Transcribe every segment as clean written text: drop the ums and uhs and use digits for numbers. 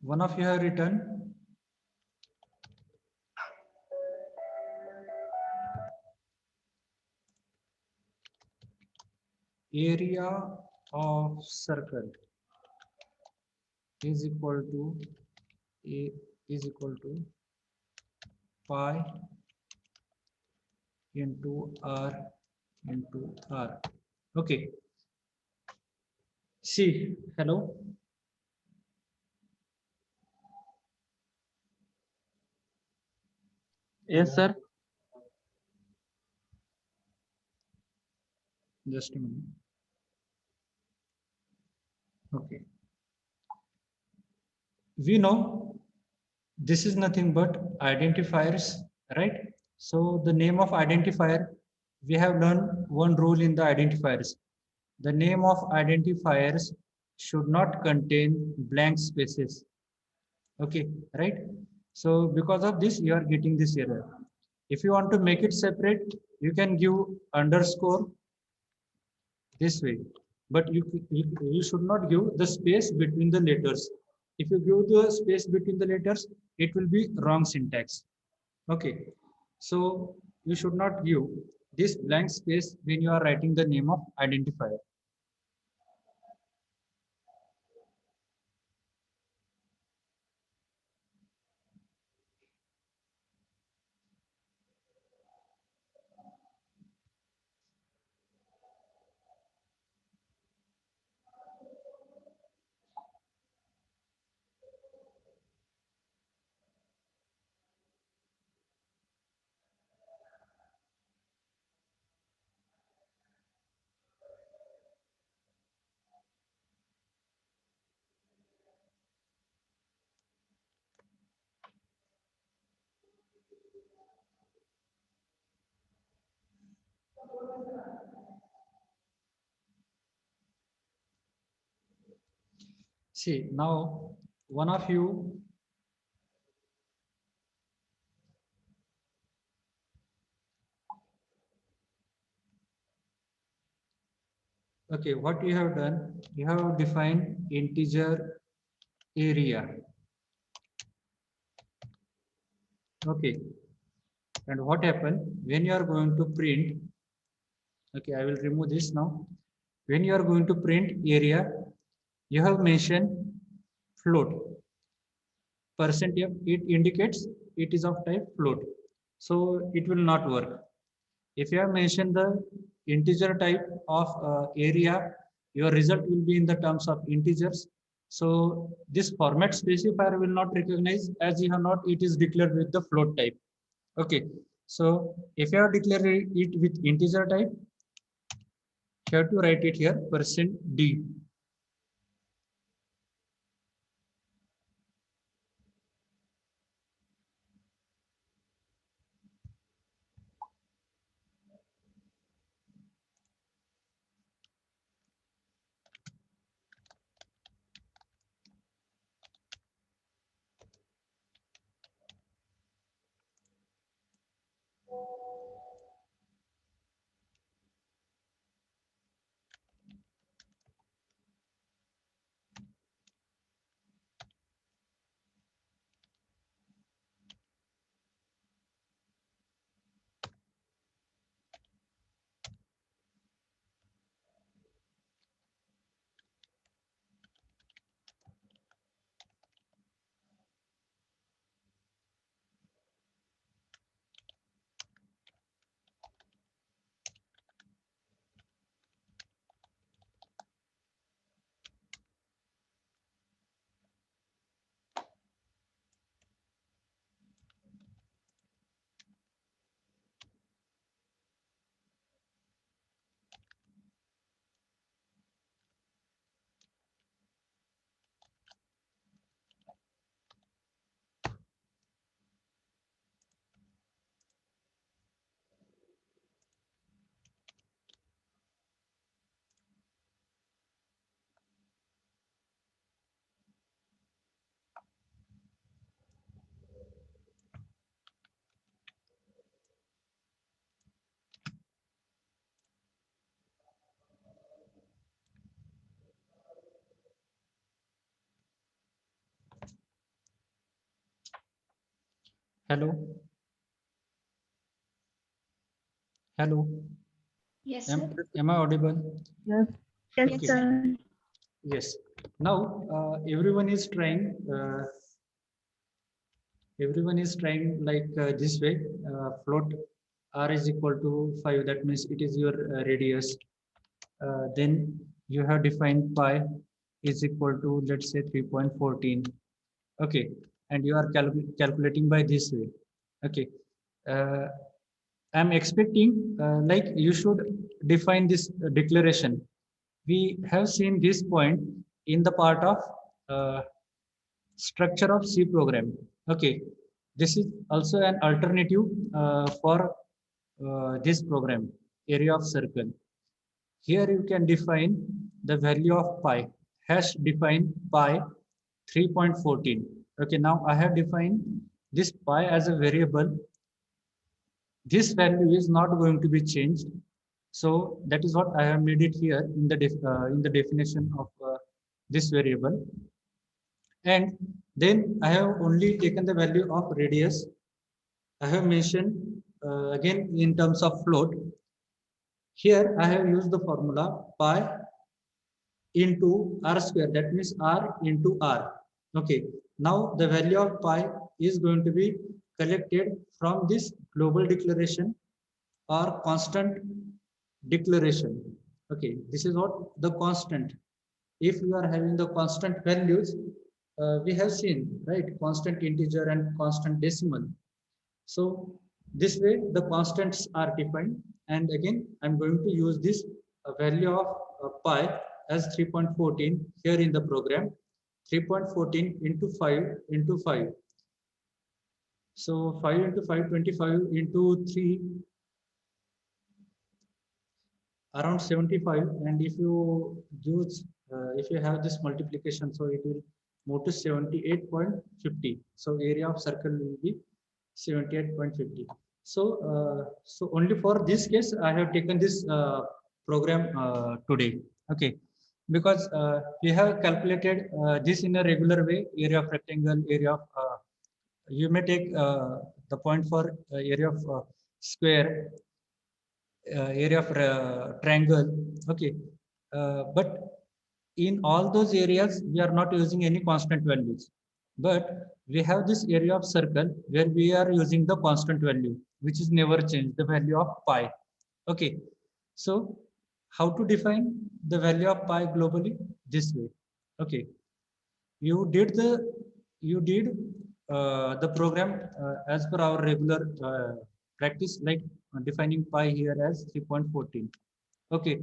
One of you have written area of circle is equal to a is equal to pi into r into r. Okay, see, hello, Yes, sir. just a minute. Okay, we know this is nothing but identifiers, right? So the name of identifier, we have learned one rule in the identifiers. The name of identifiers should not contain blank spaces. Okay, right? So because of this you are getting this error. If you want to make it separate, you can give underscore this way, but you should not give the space between the letters. If you give the space between the letters, it will be wrong syntax. Okay, so you should not give this blank space when you are writing the name of identifier. See, now one of you, okay, what you have done, you have defined integer area. Okay, and what happened when you are going to print? Okay, I will remove this now. When you are going to print area, you have mentioned float. Percent f, it indicates it is of type float, so it will not work. If you have mentioned the integer type of area, your result will be in the terms of integers. So this format specifier will not recognize, as you have not, it is declared with the float type. Okay, so if you have declared it with integer type, you have to write it here percent d. Hello, hello. Yes, Am, sir. am I audible? Yes. Yes, Okay. sir. Yes. Now everyone is trying. Everyone is trying like this way. Float r is equal to 5. That means it is your radius. Then you have defined pi is equal to, let's say, 3.14. Okay, and you are calculating by this way. Okay, uh, I'm expecting like you should define this declaration. We have seen this point in the part of uh, structure of C program. Okay, this is also an alternative for this program, area of circle. Here you can define the value of pi, hash define pi 3.14. Okay, now I have defined this pi as a variable. This value is not going to be changed. So that is what I have made it here in the definition of this variable. And then I have only taken the value of radius. I have mentioned again in terms of float. Here I have used the formula pi into r square. That means r into r. Okay. Now the value of pi is going to be collected from this global declaration or constant declaration. Okay. This is what the constant. If you are having the constant values, we have seen, right? Constant integer and constant decimal. So this way the constants are defined, and again I'm going to use this value of pi as 3.14 here in the program. 3.14 into 5 into 5. So 5 into 5, 25 into 3, around 75. And if you use, if you have this multiplication, so it will move to 78.50. So area of circle will be 78.50. So, so only for this case, I have taken this program today. Okay, because we have calculated this in a regular way: area of rectangle, area of. You may take the point for area of square, area of triangle. Okay, but in all those areas, we are not using any constant values. But we have this area of circle where we are using the constant value, which is never changed, the value of pi. Okay, so how to define the value of pi globally? This way. Okay, you did the program as per our regular practice, like defining pi here as 3.14. Okay,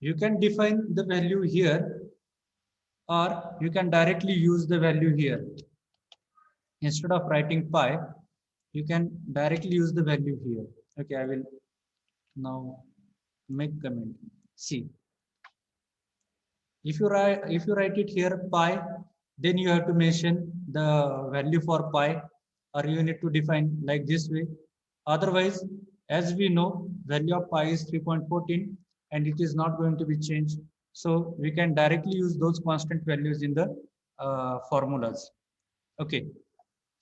you can define the value here, or you can directly use the value here. Instead of writing pi, you can directly use the value here. Okay, I will now make comment. See, if you write it here pi, then you have to mention the value for pi, or you need to define like this way. Otherwise, as we know, value of pi is 3.14 and it is not going to be changed. So we can directly use those constant values in the formulas. Okay,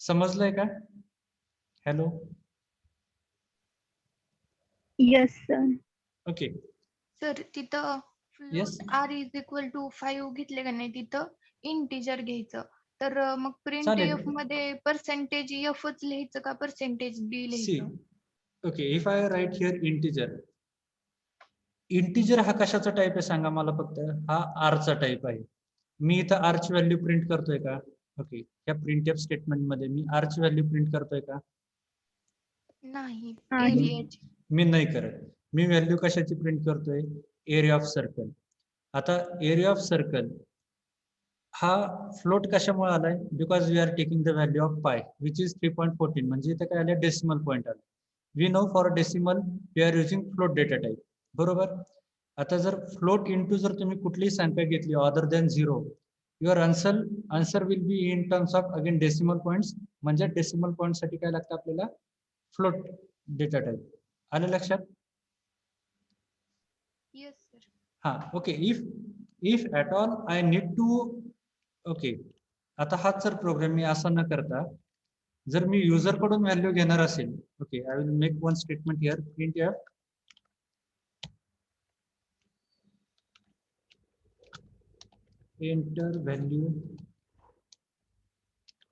समजलंय का? Hello. Yes, sir. Okay. Sir तिथं Yes. Float R is equal to 5 घेतले का नाही तिथं integer घ्यायचं. तर मग print चालेल. एफ मध्ये पर्सेंटेज एफच लिहायचं का पर्सेंटेज डी See, लिहायचं? okay, if I write here integer, integer हा कशाचा टाईप आहे सांगा मला फक्त. हा आरचा टाईप आहे. मी इथं आर ची व्हॅल्यू प्रिंट करतोय का? ओके, या प्रिंट एफ स्टेटमेंट मध्ये मी आर ची व्हॅल्यू प्रिंट करतोय का? नाही, नाही. एरियाची. मी नाही करत. मी व्हॅल्यू कशाची प्रिंट करतोय? Area of circle. आता एरिया ऑफ सर्कल हा फ्लोट कशामुळे आलाय? Because we are taking the value of pi which is 3.14. म्हणजे इथे काय आलं? डेसिमल पॉईंट आला. We know for decimal we are using float data type. बरोबर. आता जर फ्लोट इंटू जर तुम्ही कुठलीही संख्या घेतली other than 0, your answer will be in terms of again decimal points. म्हणजे डेसिमल पॉईंट साठी काय लागतं आपल्याला? Float data type. आलं लक्षात? Yes sir. हा, okay. If at all I need to, okay, आता हाच जर प्रोग्राम मी असा न करता जर मी युजर कडून व्हॅल्यू घेणार असेल, okay, I will make one statement here, print F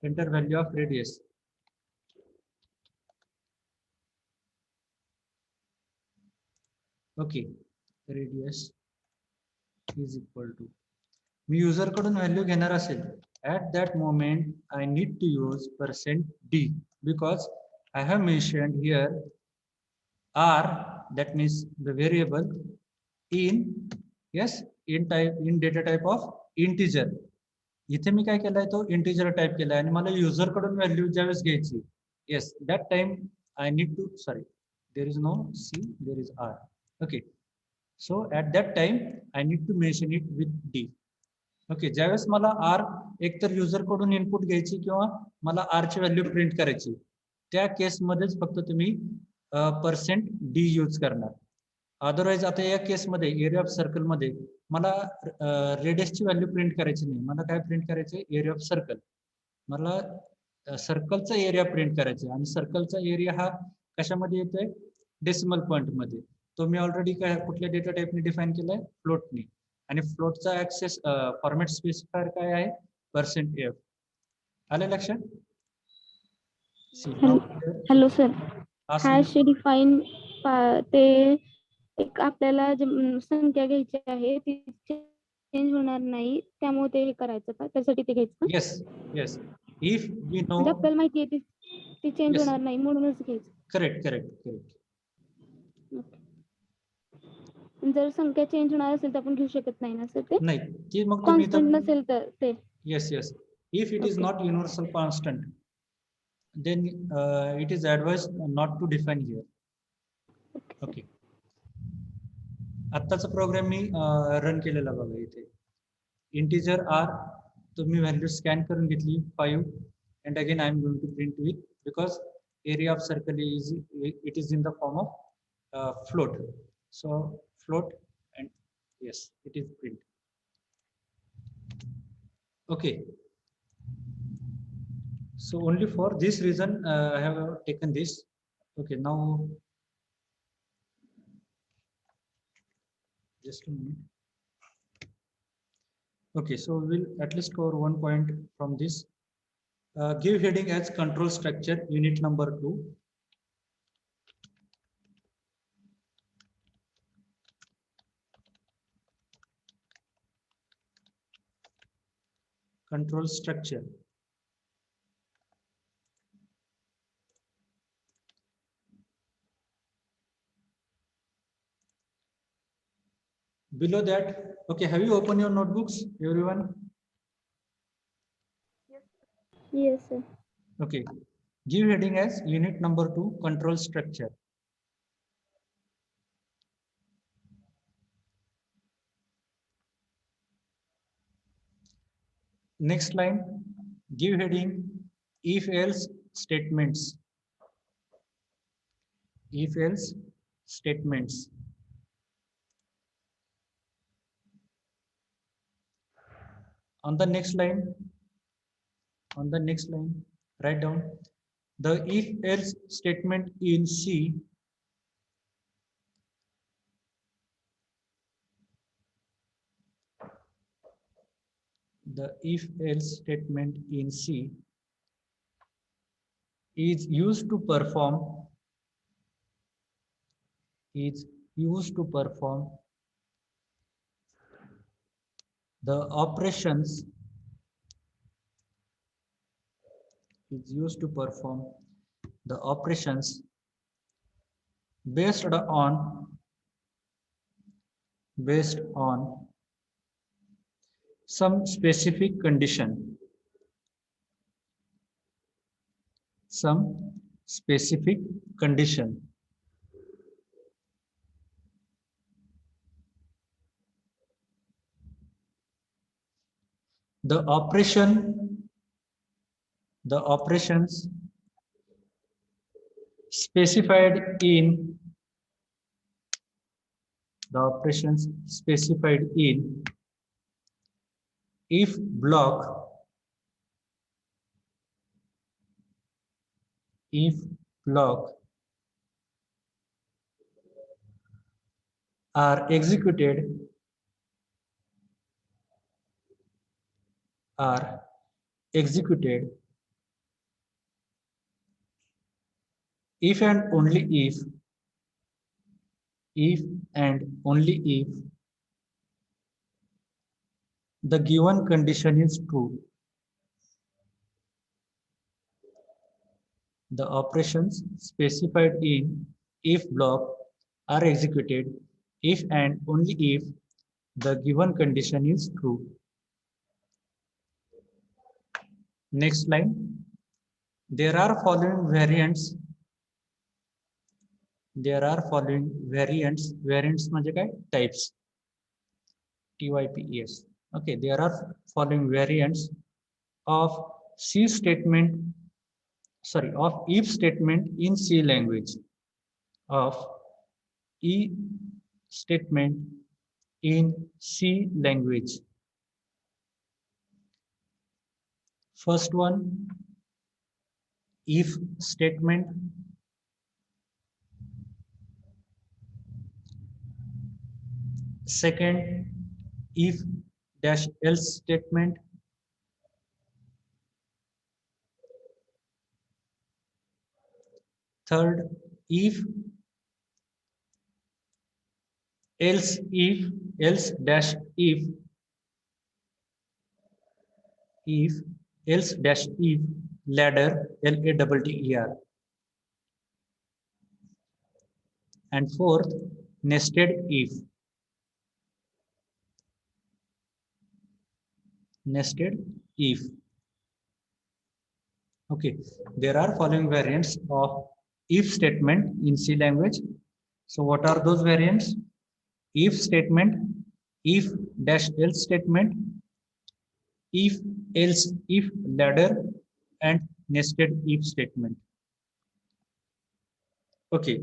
enter value of radius. Okay, radius is equal to, me user कडून व्हॅल्यू घेणार असेल, at that moment I need to use %d because I have mentioned here r, that means the variable in, yes, in data type of integer. इथे मी काय केलाय, तो integer type केलाय आणि मला युजर कडून व्हॅल्यू ज्यावेळेस घ्यायची, yes, that time I need to, sorry, there is no C, there is R. Okay, so at that time I need to mention it with D. Okay, ज्यावेळेस मला are एकतर user कडून input घ्यायची किंवा मला are ची value print करायची, त्या केसमध्येच फक्त तुम्ही %d यूज करणार. अदरवाईज आता या केसमध्ये एरिया ऑफ सर्कल मध्ये मला रेडियसची व्हॅल्यू प्रिंट करायची नाही, मला काय प्रिंट करायचे, एरिया ऑफ सर्कल. मला सर्कलचा एरिया प्रिंट करायचा आणि सर्कलचा एरिया हा कशामध्ये येतोय, डेसिमल पॉइंट मध्ये. तो मी ऑलरेडी काय कुठल्या डेटा टाइपने डिफाईन केलाय, फ्लोटने. आणि फ्लोटचा ऍक्सेस फॉर्मॅट स्पेसिफायर काय आहे, %f. आलं लक्षात? हॅलो सर, हॅश डिफाईन ते एक आपल्याला जे संख्या घ्यायची आहे ती चेंज होणार नाही, त्यामुळे ते हे करायचं का, त्यासाठी ते घ्यायचं का? Yes yes, if we know, म्हणजे आपल्याला माहिती आहे ती चेंज Yes. होणार नाही म्हणूनच घ्यायचं. Correct correct correct. जर संख्या चेंज होणार असेल तर आपण घेऊ शकत नाही ना सर, ते नाही, की मग तुम्ही कॉन्स्टंट नसेल तर ते. Yes yes, if it is Okay. Not universal constant, then it is advised not to define here. Okay. आत्ताचा प्रोग्राम मी रन केलेला बघा, इथे इंटिजर आर तुम्ही व्हॅल्यू स्कॅन करून घेतली 5, and again I am going to print with, because area of circle is, it is in the form of float, so float, and yes, it is print. Okay, so only for this reason I have taken this. Okay, now just a minute. Okay, so we'll at least cover one point from this. Give heading as control structure, unit number 2. Control structure. Below that, okay, have you opened your notebooks, everyone? Yes sir. Okay, give heading as unit number 2, control structure. Next line, give heading if else statements. If else statements. On the next line, write down the if else statement in C the if else statement in C is used to perform the operations based on some specific condition. The operations specified in if block if block are executed if and only if and only if the given condition is true. The operations specified in if block are executed if and only if the given condition is true. Next line. There are following variants. Variants म्हणजे काय? Types. TYPES. Okay, there are following variants of of if statement in C language. Of E statement in C language. First one, if statement. Second, if dash else statement. Third, if else dash if else dash if ladder LADDER. And fourth, nested if. Okay, there are following variants of if statement in C language. So what are those variants? If statement, if dash else statement, if else if ladder, and nested if statement. Okay,